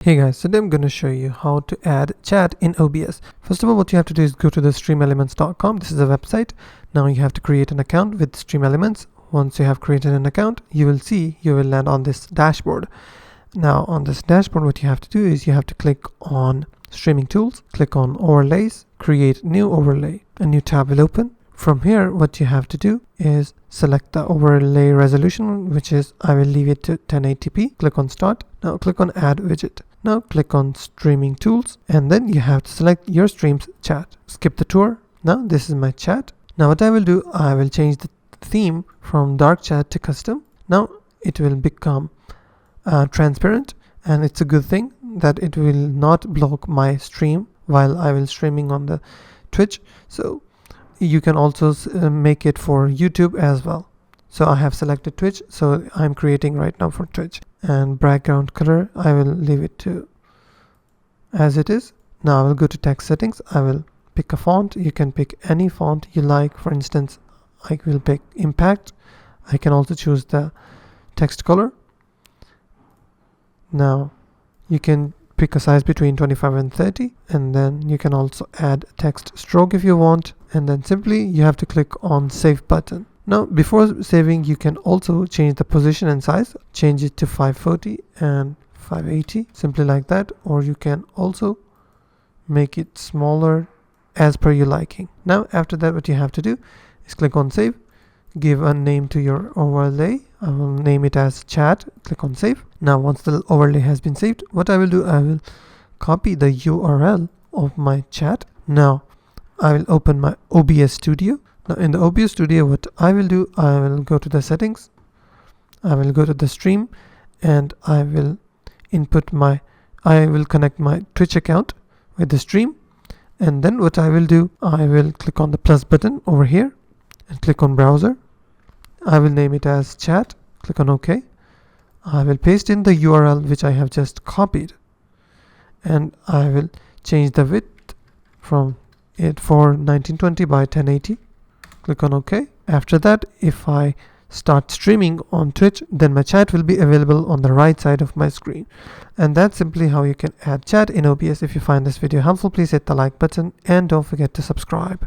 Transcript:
Hey guys, today I'm going to show you how to add chat in OBS. First of all, what you have to do is go to the streamelements.com. This is a website. Now you have to create an account with StreamElements. Once you have created an account, you will land on this dashboard. Now on this dashboard, what you have to do is you have to click on streaming tools, click on overlays, create new overlay. A new tab will open. From here, what you have to do is select the overlay resolution, which is I will leave it to 1080p. Click on start. Now click on add widget. Now click on streaming tools, and then you have to select your stream's chat. Skip the tour. Now this is my chat. Now what I will do, I will change the theme from dark chat to custom. Now it will become transparent, and it's a good thing that it will not block my stream while I will streaming on the Twitch. So you can also make it for YouTube as well. So I have selected Twitch, so I'm creating right now for Twitch. And background color, I will leave it to as it is. Now I will go to text settings. I will pick a font. You can pick any font you like. For instance, I will pick impact. I can also choose the text color. Now you can pick a size between 25 and 30, and then you can also add text stroke if you want, and then simply you have to click on save button. Now before saving, you can also change the position and size, change it to 540 and 580, simply like that, or you can also make it smaller as per your liking. Now after that, what you have to do is click on save, give a name to your overlay. I will name it as chat. Click on save. Now once the overlay has been saved, what I will do, I will copy the URL of my chat. Now I will open my OBS studio. Now in the OBS studio, what I will do, I will go to the settings, I will go to the stream, and I will connect my Twitch account with the stream. And then what I will do, I will click on the plus button over here and click on browser. I will name it as chat. Click on OK. I will paste in the URL which I have just copied, and I will change the width from it for 1920 by 1080. Click on OK. After that, if I start streaming on Twitch, then my chat will be available on the right side of my screen. And that's simply how you can add chat in OBS. If you find this video helpful, please hit the like button and don't forget to subscribe.